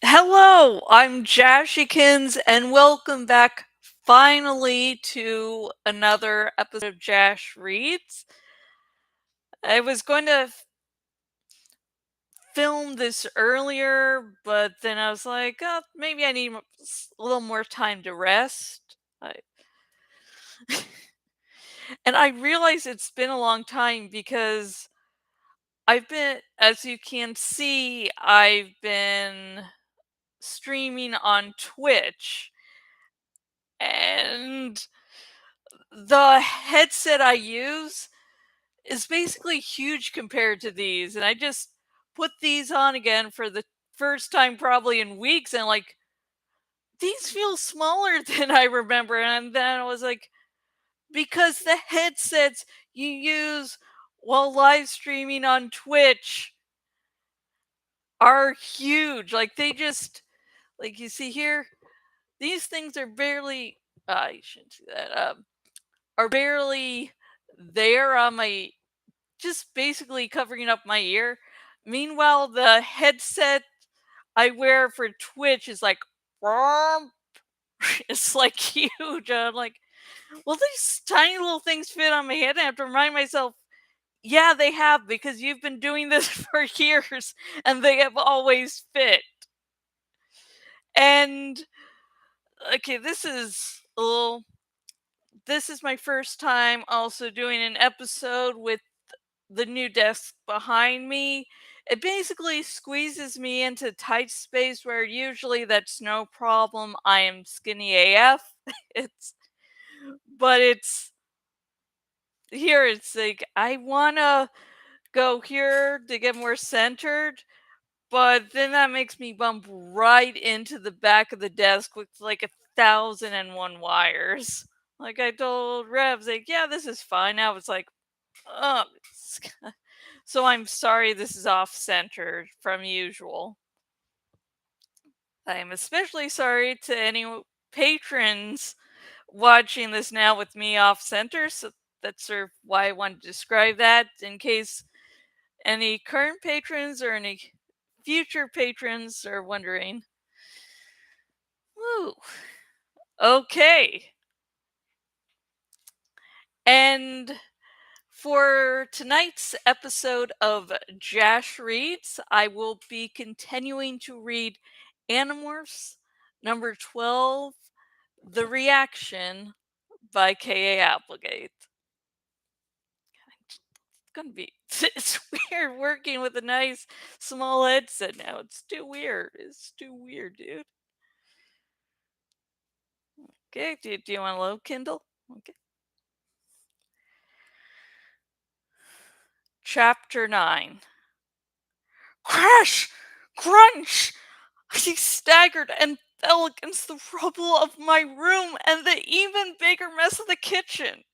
Hello, I'm Jashikins, and welcome back finally to another episode of Jash Reads. I was going to film this earlier, but then I was like, oh, maybe I need a little more time to rest. I, and I realize it's been a long time because as you can see, I've been streaming on Twitch. And the headset I use is basically huge compared to these, and I just put these on again for the first time probably in weeks, and like these feel smaller than I remember. And then I was like, because the headsets you use while live streaming on Twitch are huge. Like they just like you see here, these things are barely I shouldn't see that. Are barely there on my just basically covering up my ear. Meanwhile, the headset I wear for Twitch is like, it's like huge. I'm like, well, these tiny little things fit on my head. And I have to remind myself, yeah, they have because you've been doing this for years and they have always fit. And okay, this is my first time also doing an episode with the new desk behind me. It basically squeezes me into tight space where usually that's no problem. I am skinny AF. It's but it's here it's like I want to go here to get more centered, but then that makes me bump right into the back of the desk with like 1,001 wires. Like I told Revs, like, yeah, this is fine. Now it's like, oh, so I'm sorry this is off center from usual. I am especially sorry to any patrons watching this now with me off center. So that's sort of why I wanted to describe that in case any current patrons or any future patrons are wondering. Woo. Okay. And for tonight's episode of Jash Reads, I will be continuing to read Animorphs number 12, The Reaction by K.A. Applegate. It's gonna be it's weird working with a nice small headset now. It's too weird. It's too weird, dude. Okay, do you want a low Kindle? Okay. Chapter 9. Crash! Crunch! He staggered and fell against the rubble of my room and the even bigger mess of the kitchen.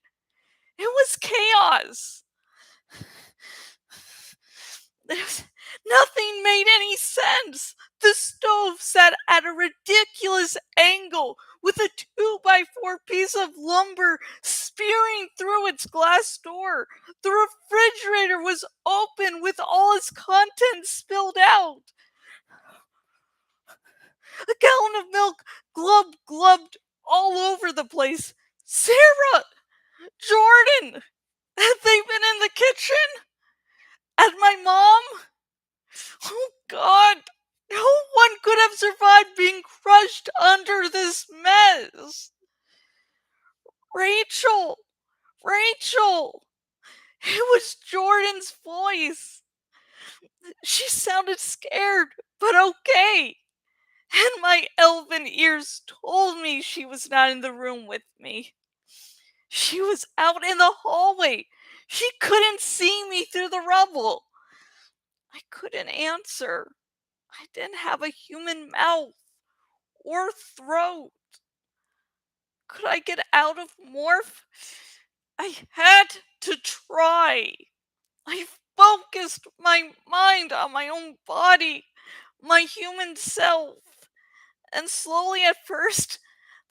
It was chaos. Nothing made any sense. The stove sat at a ridiculous angle with a 2x4 piece of lumber spearing through its glass door. The refrigerator was open with all its contents spilled out. A gallon of milk glubbed all over the place. Sarah! Jordan! Had they been in the kitchen? And my mom? Oh God! No one could have survived being crushed under this mess. Rachel! Rachel! It was Jordan's voice. She sounded scared, but okay. And my elven ears told me she was not in the room with me. She was out in the hallway. She couldn't see me through the rubble. I couldn't answer. I didn't have a human mouth or throat. Could I get out of Morph? I had to try. I focused my mind on my own body, my human self. And slowly at first,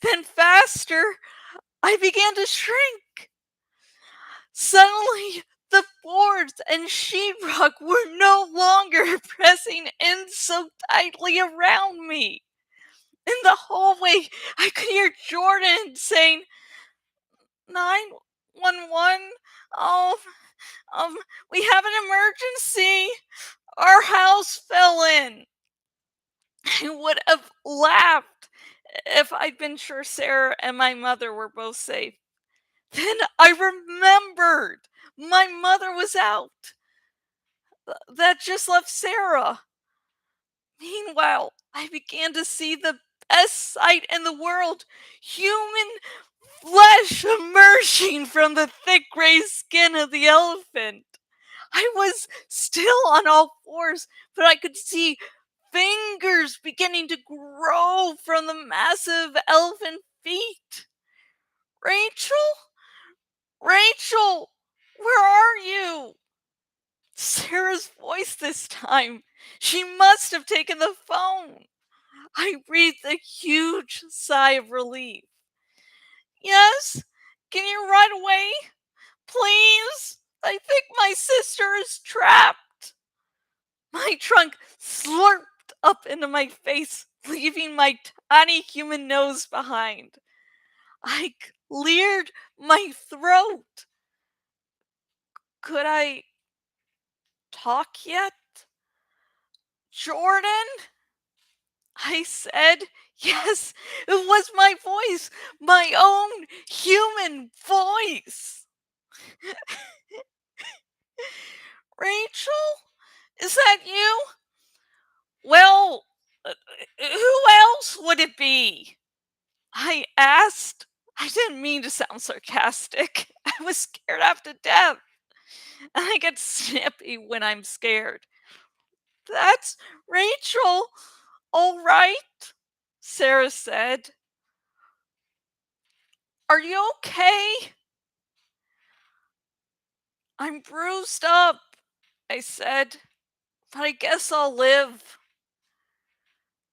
then faster, I began to shrink. Suddenly, The boards and sheetrock were no longer pressing in so tightly around me. In the hallway, I could hear Jordan saying, 911. Oh, um, we have an emergency. Our house fell in. I would have laughed if I'd been sure Sarah and my mother were both safe. Then I remembered my mother was out. That just left Sarah. Meanwhile, I began to see the best sight in the world: human flesh emerging from the thick gray skin of the elephant. I was still on all fours, but I could see fingers beginning to grow from the massive elephant feet. Rachel? Rachel, where are you? Sarah's voice this time. She must have taken the phone. I breathed a huge sigh of relief. Yes? Can you right away? Please? I think my sister is trapped. My trunk slurped up into my face, leaving my tiny human nose behind. I cleared my throat. Could I talk yet? Jordan? I said, yes, it was my voice, my own human voice. Rachel? Is that you? Well, who else would it be? I asked. I didn't mean to sound sarcastic. I was scared half to death. And I get snippy when I'm scared. That's Rachel, all right, Sarah said. Are you okay? I'm bruised up, I said, but I guess I'll live.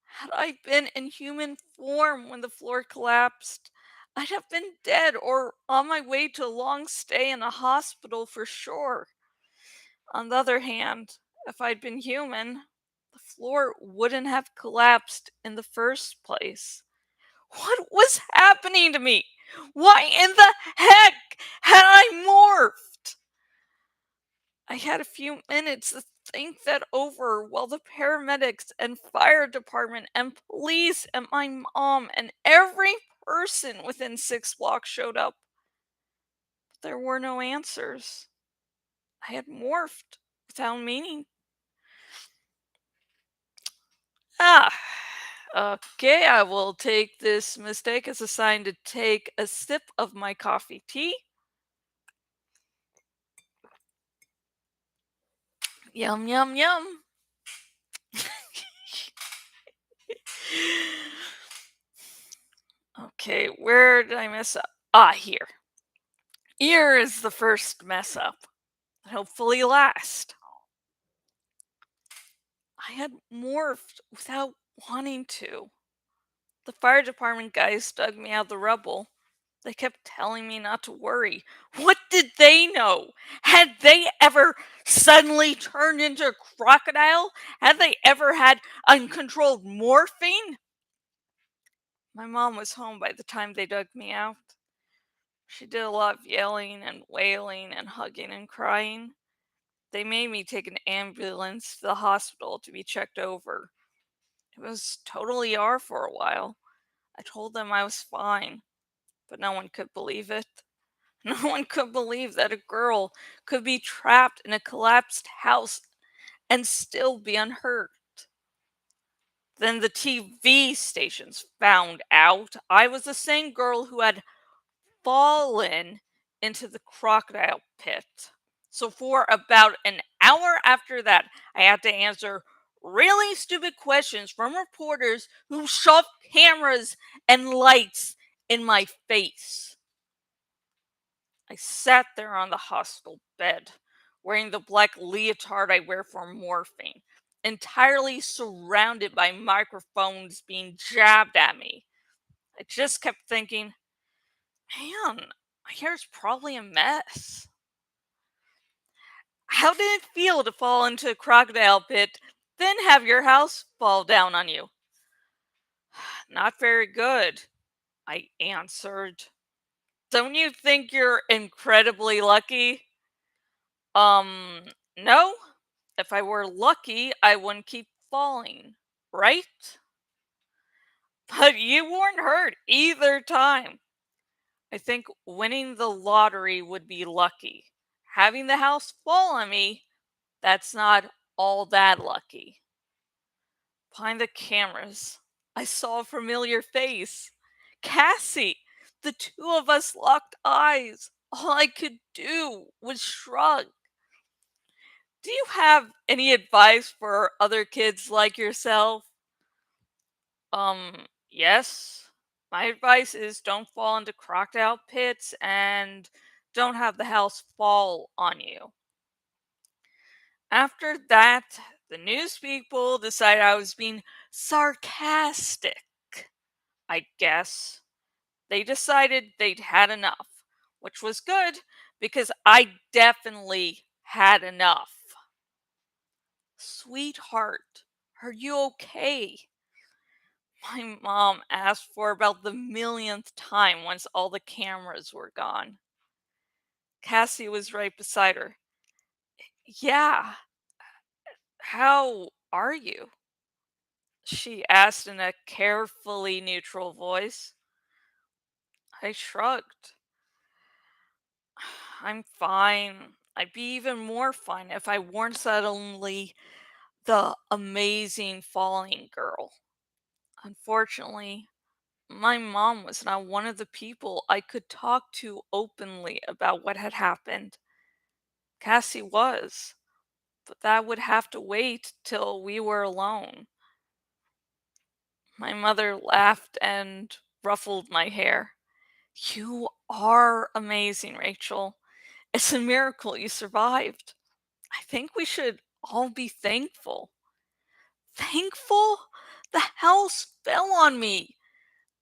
Had I been in human form when the floor collapsed, I'd have been dead or on my way to a long stay in a hospital for sure. On the other hand, if I'd been human, the floor wouldn't have collapsed in the first place. What was happening to me? Why in the heck had I morphed? I had a few minutes to think that over while the paramedics and fire department and police and my mom and every person within 6 blocks showed up. But there were no answers. I had morphed without meaning. Ah, okay, I will take this mistake as a sign to take a sip of my coffee tea. Yum, yum, yum. Okay, where did I mess up? Ah, here. Here is the first mess up. Hopefully last. I had morphed without wanting to. The fire department guys dug me out of the rubble. They kept telling me not to worry. What did they know? Had they ever suddenly turned into a crocodile? Had they ever had uncontrolled morphine? My mom was home by the time they dug me out. She did a lot of yelling and wailing and hugging and crying. They made me take an ambulance to the hospital to be checked over. It was totally ER for a while. I told them I was fine, but no one could believe it. No one could believe that a girl could be trapped in a collapsed house and still be unhurt. Then the TV stations found out I was the same girl who had fallen into the crocodile pit. So, for about an hour after that, I had to answer really stupid questions from reporters who shoved cameras and lights in my face. I sat there on the hospital bed, wearing the black leotard I wear for morphine, entirely surrounded by microphones being jabbed at me. I just kept thinking, man, my hair's probably a mess. How did it feel to fall into a crocodile pit, then have your house fall down on you? Not very good, I answered. Don't you think you're incredibly lucky? Um, no. If I were lucky, I wouldn't keep falling, right? But you weren't hurt either time. I think winning the lottery would be lucky. Having the house fall on me, that's not all that lucky. Behind the cameras, I saw a familiar face. Cassie! The two of us locked eyes. All I could do was shrug. Do you have any advice for other kids like yourself? Yes. My advice is don't fall into crocodile pits and don't have the house fall on you. After that, the news people decided I was being sarcastic, I guess. They decided they'd had enough, which was good because I definitely had enough. Sweetheart, are you okay? My mom asked for about the millionth time once all the cameras were gone. Cassie was right beside her. Yeah, how are you? She asked in a carefully neutral voice. I shrugged. I'm fine. I'd be even more fine if I weren't suddenly the amazing falling girl. Unfortunately, my mom was not one of the people I could talk to openly about what had happened. Cassie was, but that would have to wait till we were alone. My mother laughed and ruffled my hair. You are amazing, Rachel. It's a miracle you survived. I think we should all be thankful. Thankful? The house fell on me.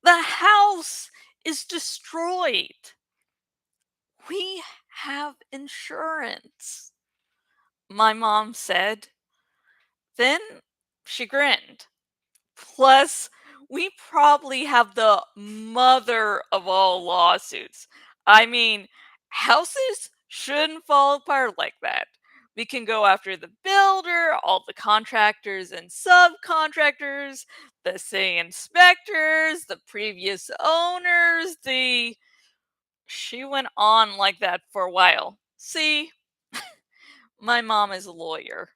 The house is destroyed. We have insurance, my mom said. Then she grinned. Plus, we probably have the mother of all lawsuits. I mean, houses shouldn't fall apart like that. We can go after the builder, all the contractors and subcontractors, the city inspectors, the previous owners, the. She went on like that for a while. See, my mom is a lawyer.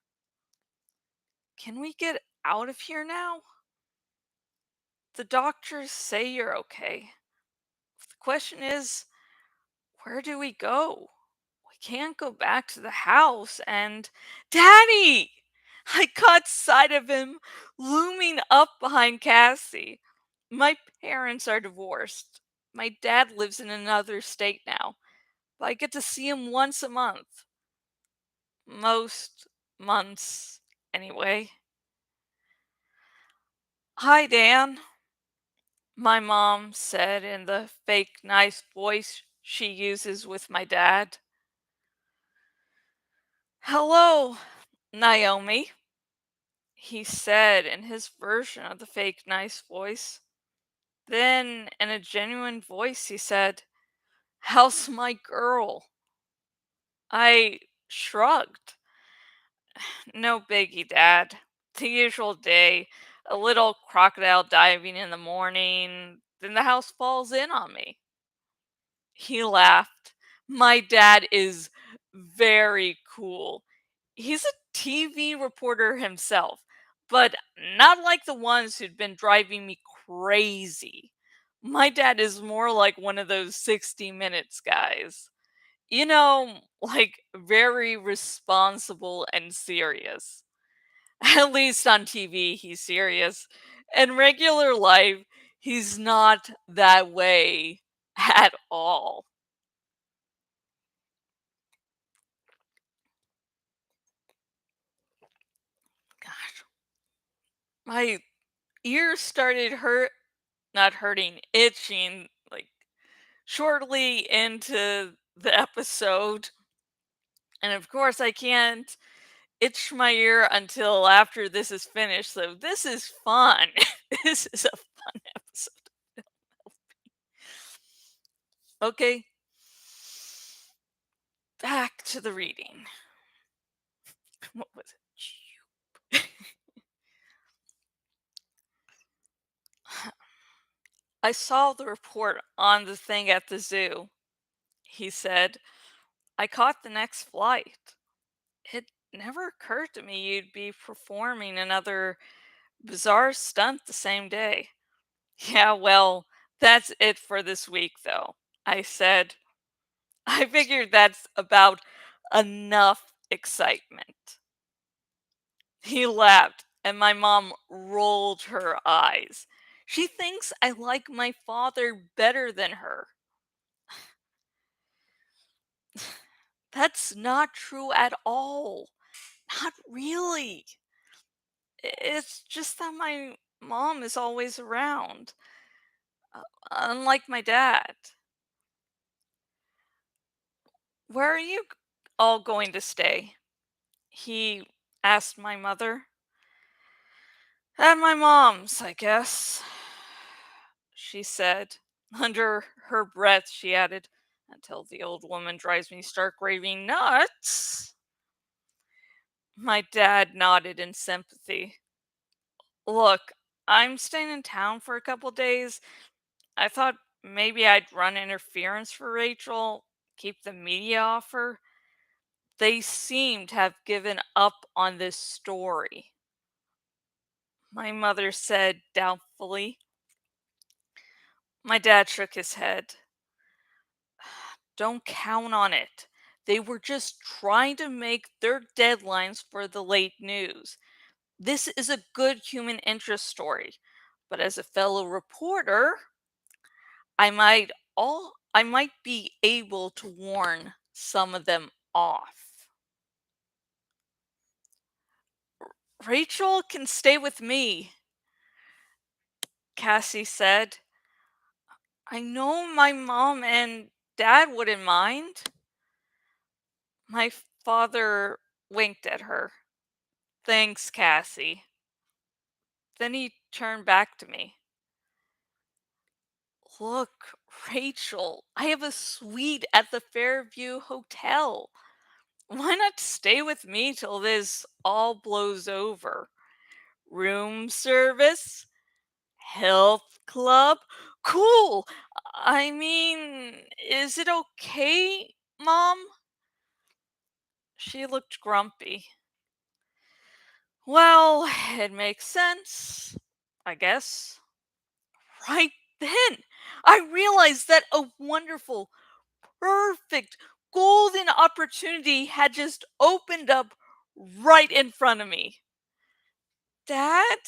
Can we get out of here now? The doctors say you're okay. The question is, where do we go? We can't go back to the house and. Daddy! I caught sight of him looming up behind Cassie. My parents are divorced. My dad lives in another state now, but I get to see him once a month. Most months, anyway. Hi, Dan, my mom said in the fake nice voice she uses with my dad. Hello, Naomi, he said in his version of the fake nice voice. Then, in a genuine voice, he said, how's my girl? I shrugged. No biggie, Dad. The usual day. A little crocodile diving in the morning. Then the house falls in on me. He laughed. My dad is very cool. He's a TV reporter himself, but not like the ones who'd been driving me crazy. My dad is more like one of those 60 Minutes guys. Like very responsible and serious. At least on TV, he's serious. In regular life, he's not that way at all. Gosh, my ears started not hurting, itching, like shortly into the episode. And of course, I can't itch my ear until after this is finished. So this is fun. This is a fun episode. Okay, back to the reading. What was it? I saw the report on the thing at the zoo, he said. I caught the next flight. It never occurred to me you'd be performing another bizarre stunt the same day. Yeah, well, that's it for this week, though, I said. I figured that's about enough excitement. He laughed, and my mom rolled her eyes. She thinks I like my father better than her. That's not true at all. Not really. It's just that my mom is always around, uh, unlike my dad. Where are you all going to stay? He asked my mother. At my mom's, I guess, she said. Under her breath, she added, until the old woman drives me stark raving nuts. My dad nodded in sympathy. Look, I'm staying in town for a couple days. I thought maybe I'd run interference for Rachel, keep the media off her. They seem to have given up on this story. My mother said doubtfully. My dad shook his head. Don't count on it. They were just trying to make their deadlines for the late news. This is a good human interest story, but as a fellow reporter, I might be able to warn some of them off. Rachel can stay with me, Cassie said. I know my mom and dad wouldn't mind. My father winked at her. Thanks, Cassie. Then he turned back to me. Look, Rachel, I have a suite at the Fairview Hotel. Why not stay with me till this all blows over? Room service? Health club? Cool! I mean, is it okay, Mom? She looked grumpy. Well, it makes sense, I guess. Right then, I realized that a wonderful, perfect, golden opportunity had just opened up right in front of me. Dad,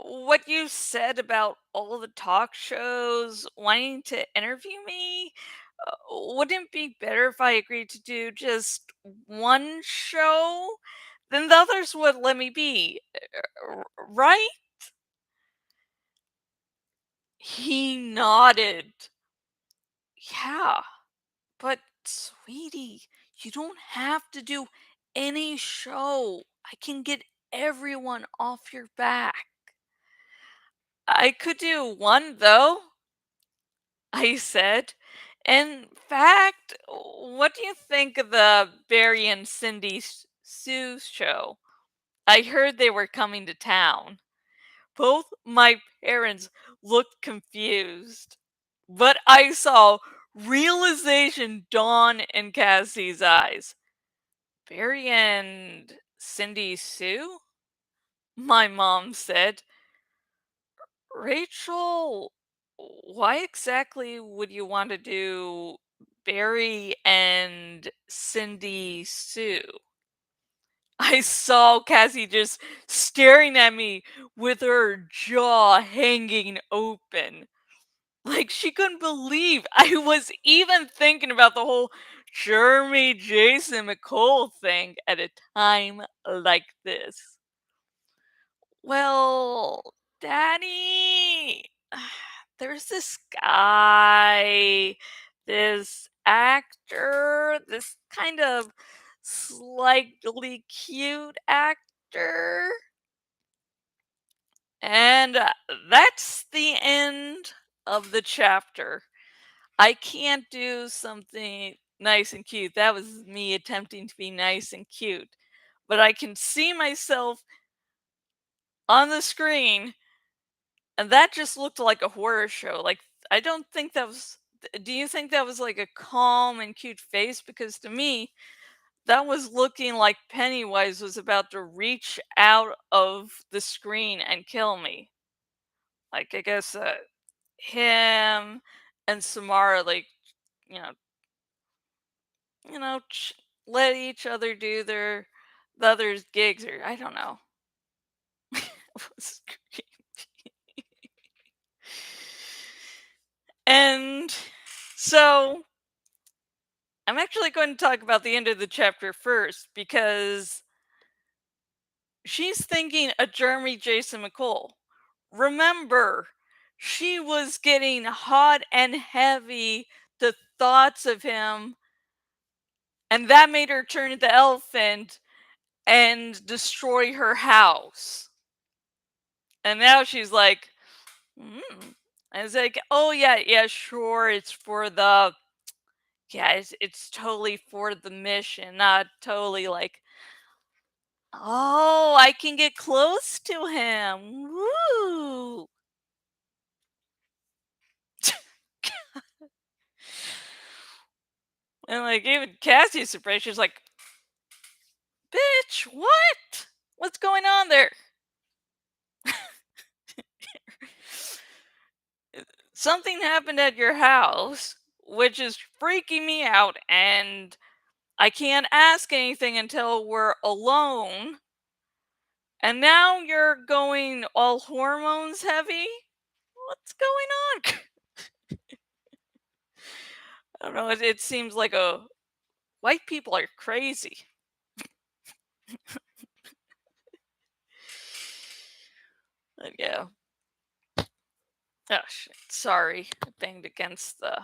what you said about all the talk shows wanting to interview me, wouldn't it be better if I agreed to do just one show? Then the others would let me be, right? He nodded. Yeah, but sweetie, you don't have to do any show. I can get everyone off your back. I could do one, though, I said. In fact, what do you think of the Barry and Cindy Sue show? I heard they were coming to town. Both my parents looked confused, but I saw realization dawn in Cassie's eyes. Barry and Cindy Sue? My mom said. Rachel, why exactly would you want to do Barry and Cindy Sue? I saw Cassie just staring at me with her jaw hanging open. Like she couldn't believe I was even thinking about the whole Jeremy Jason McCole thing at a time like this. Well, Daddy, there's this guy, this actor, this kind of slightly cute actor. And that's the end of the chapter. I can't do something nice and cute. That was me attempting to be nice and cute. But I can see myself on the screen, and that just looked like a horror show. Like, I don't think that was. Do you think that was like a calm and cute face? Because to me, that was looking like Pennywise was about to reach out of the screen and kill me. Like, I guess him and Samara, like, you know, you know, let each other do the other's gigs, or I don't know. It was creepy. And so I'm actually going to talk about the end of the chapter first because she's thinking of Jeremy Jason McCall. Remember, she was getting hot and heavy to thoughts of him, and that made her turn into elephant and destroy her house. And now she's like, And it's like, oh yeah, yeah, sure, it's for the yeah, it's totally for the mission, not totally like, oh, I can get close to him. Woo! And like even Cassie's surprised. She's like, bitch, what? What's going on there? Something happened at your house, which is freaking me out, and I can't ask anything until we're alone. And now you're going all hormones heavy? What's going on? I don't know. It seems like a white people are crazy. But yeah. Oh shit. Sorry. I banged against the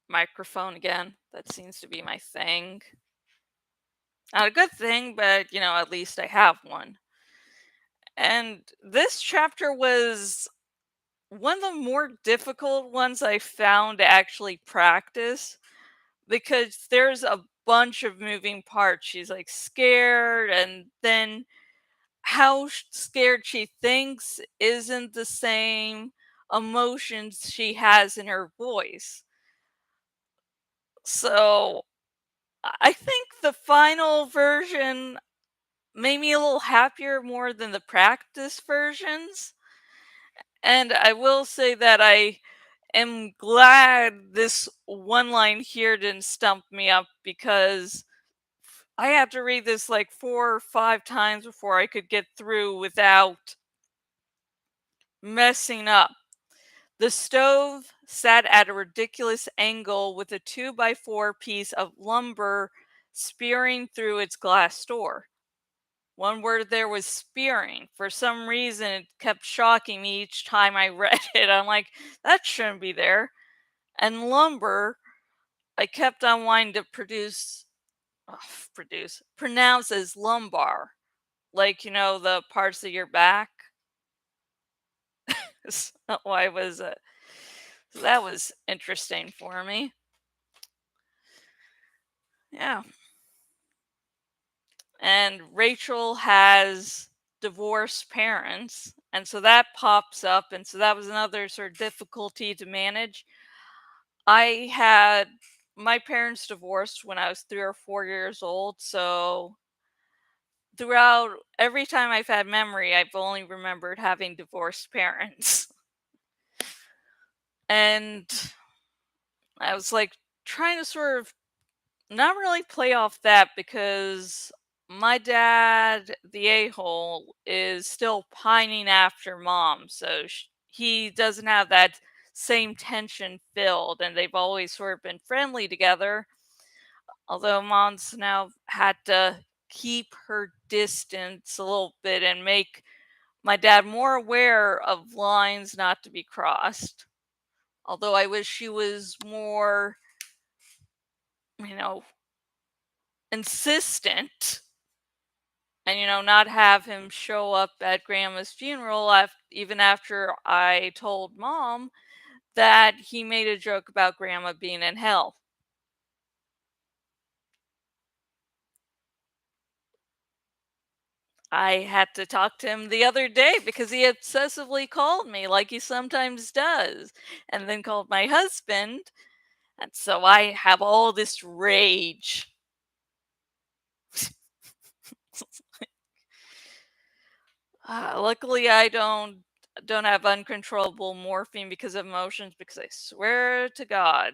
microphone again. That seems to be my thing. Not a good thing, but at least I have one. And this chapter was one of the more difficult ones I found to actually practice because there's a bunch of moving parts. She's like scared, and then how scared she thinks isn't the same emotions she has in her voice. So I think the final version made me a little happier more than the practice versions. And I will say that I am glad this one line here didn't stump me up because I had to read this like 4 or 5 times before I could get through without messing up. The stove sat at a ridiculous angle with a 2x4 piece of lumber spearing through its glass door. One word there was spearing. For some reason, it kept shocking me each time I read it. I'm like, that shouldn't be there. And lumber, I kept on wanting to pronounce as lumbar. Like, the parts of your back. So I was, so that was interesting for me. Yeah. And Rachel has divorced parents. And so that pops up. And so that was another sort of difficulty to manage. I had my parents divorced when I was 3 or 4 years old. So throughout every time I've had memory, I've only remembered having divorced parents. And I was like trying to sort of not really play off that because my dad, the a hole, is still pining after mom. So he doesn't have that same tension filled, and they've always sort of been friendly together. Although mom's now had to keep her distance a little bit and make my dad more aware of lines not to be crossed. Although I wish she was more, you know, insistent and, not have him show up at grandma's funeral even after I told mom that he made a joke about grandma being in hell. I had to talk to him the other day because he obsessively called me like he sometimes does, and then called my husband. And so I have all this rage. Luckily, I don't have uncontrollable morphine because of emotions. Because I swear to God,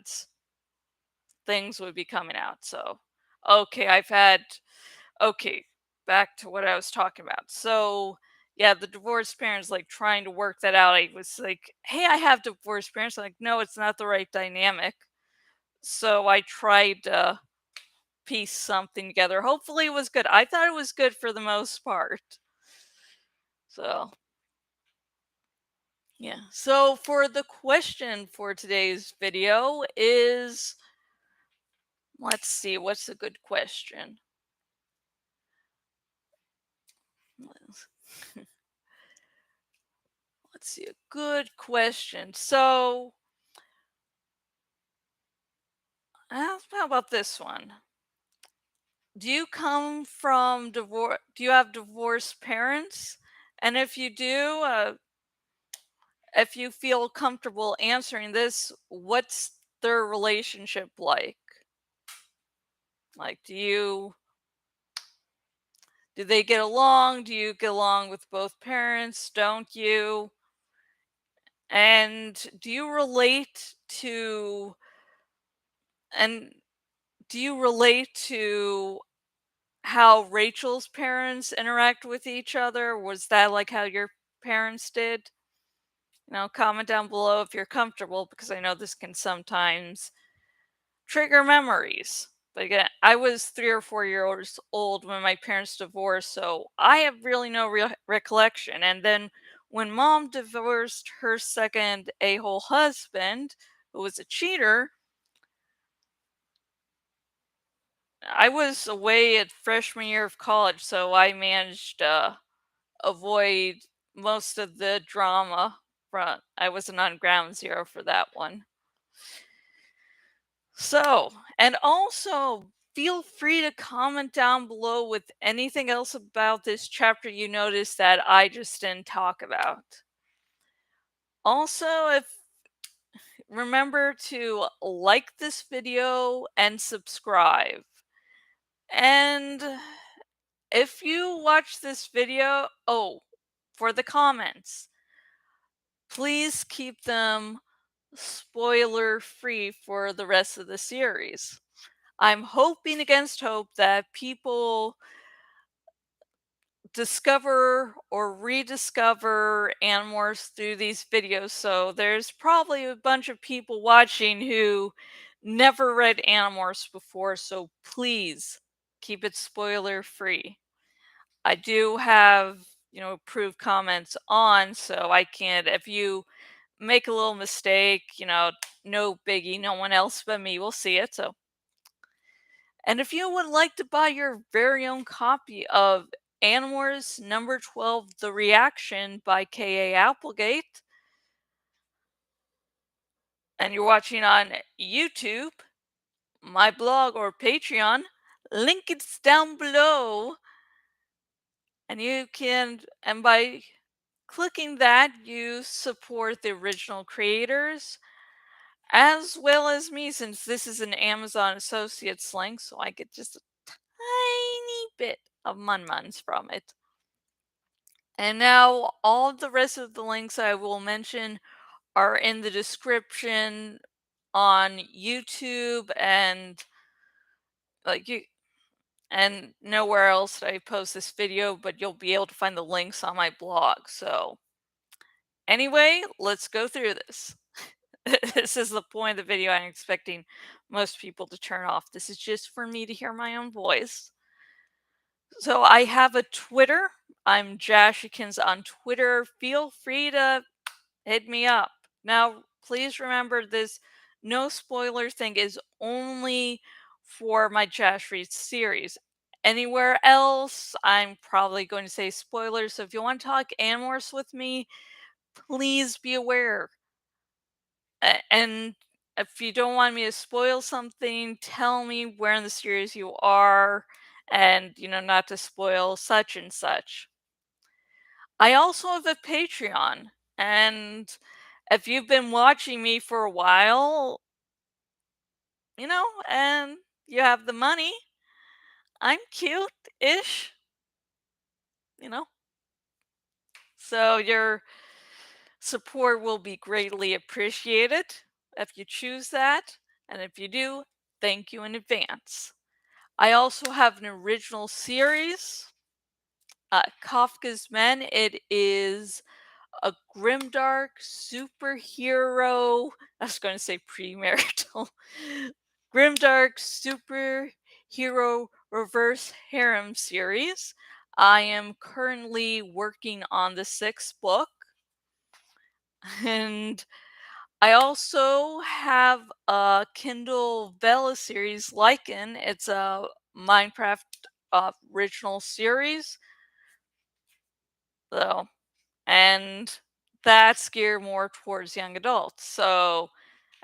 things would be coming out. So, okay, okay. Back to what I was talking about. So, yeah, the divorced parents like trying to work that out. I was like, "Hey, I have divorced parents." I'm like, no, it's not the right dynamic. So I tried to piece something together. Hopefully, it was good. I thought it was good for the most part. So, yeah. So, for the question for today's video is, let's see, what's a good question? Let's let's see, a good question. So, how about this one? Do you come from divorce? Do you have divorced parents? And if you do, if you feel comfortable answering this, what's their relationship like? Like, do they get along? Do you get along with both parents? Don't you? And and do you relate to how Rachel's parents interact with each other? Was that like how your parents did? Comment down below if you're comfortable because I know this can sometimes trigger memories. But again, I was 3 or 4 years old when my parents divorced, so I have really no real recollection. And then when mom divorced her second a hole husband, who was a cheater, I was away at freshman year of college, so I managed to avoid most of the drama. I wasn't on ground zero for that one. So, and also feel free to comment down below with anything else about this chapter you noticed that I just didn't talk about. Also, if remember to like this video and subscribe. And if you watch this video, oh, for the comments, please keep them spoiler free for the rest of the series. I'm hoping against hope that people discover or rediscover Animorphs through these videos. So there's probably a bunch of people watching who never read Animorphs before. So please keep it spoiler free. I do have, approved comments on, so I can't, if you make a little mistake, no biggie, no one else but me will see it. So, and if you would like to buy your very own copy of Animorphs number 12, The Reaction by K.A. Applegate, and you're watching on YouTube, my blog, or Patreon, link is down below. And and by clicking that, you support the original creators as well as me, since this is an Amazon Associates link, so I get just a tiny bit of mun-muns from it. And now all the rest of the links I will mention are in the description on YouTube and like you and nowhere else that I post this video, but you'll be able to find the links on my blog. So anyway, let's go through this. This is the point of the video I'm expecting most people to turn off. This is just for me to hear my own voice. So I have a Twitter. I'm Jashikins on Twitter. Feel free to hit me up. Now, please remember this no spoiler thing is only for my Jash Reads series. Anywhere else, I'm probably going to say spoilers. So if you want to talk Animorphs with me, please be aware. And if you don't want me to spoil something, tell me where in the series you are and, not to spoil such and such. I also have a Patreon, and if you've been watching me for a while, and you have the money, I'm cute-ish, you know. So your support will be greatly appreciated if you choose that, and if you do, thank you in advance. I also have an original series, Kafka's Men. It is a grimdark superhero. I was going to say premarital. Grimdark superhero reverse harem series. I am currently working on the sixth book. And I also have a Kindle Vella series, Lycan. It's a Minecraft original series, though, and that's geared more towards young adults. So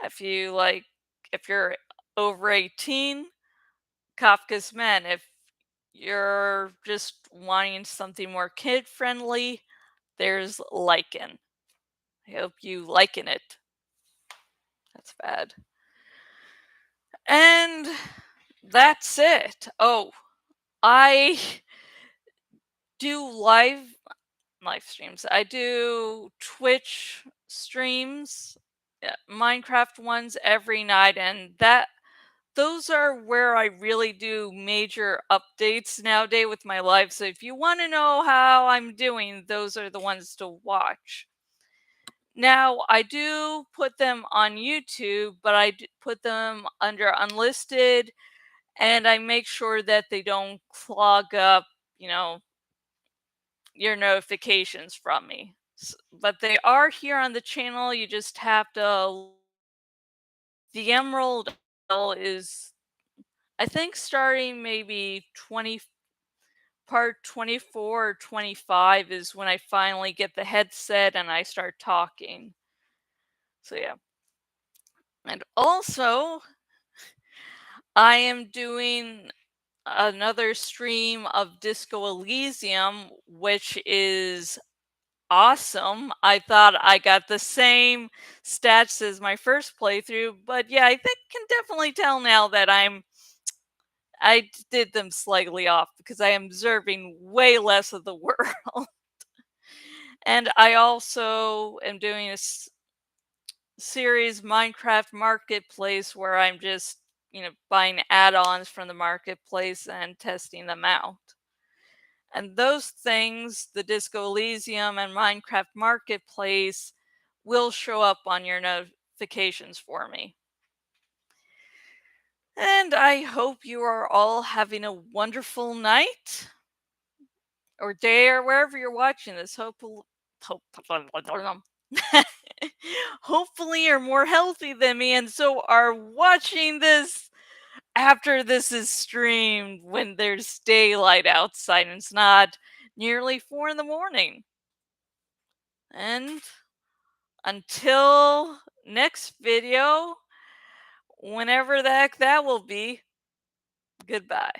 if you're over 18, Kafka's Men. If you're just wanting something more kid friendly, there's Lycan. I hope you liken it. That's bad. And that's it. Oh, I do live streams. I do Twitch streams, Minecraft ones every night, and those are where I really do major updates nowadays with my life. So if you want to know how I'm doing, those are the ones to watch. Now, I do put them on YouTube, but put them under unlisted, and I make sure that they don't clog up, you know, your notifications from me. But they are here on the channel. You just have to. The Emerald is, I think, starting maybe 20 part 24 or 25 is when I finally get the headset and I start talking. So yeah. And also, I am doing another stream of Disco Elysium, which is awesome. I thought I got the same stats as my first playthrough, but yeah, I think can definitely tell now that I did them slightly off because I am observing way less of the world. And I also am doing a series Minecraft Marketplace where I'm just, buying add-ons from the marketplace and testing them out. And those things, the Disco Elysium and Minecraft Marketplace, will show up on your notifications for me. And I hope you are all having a wonderful night or day or wherever you're watching this. Hopefully you're more healthy than me and so are watching this after this is streamed when there's daylight outside and it's not nearly 4 in the morning. And until next video, whenever the heck that will be, goodbye.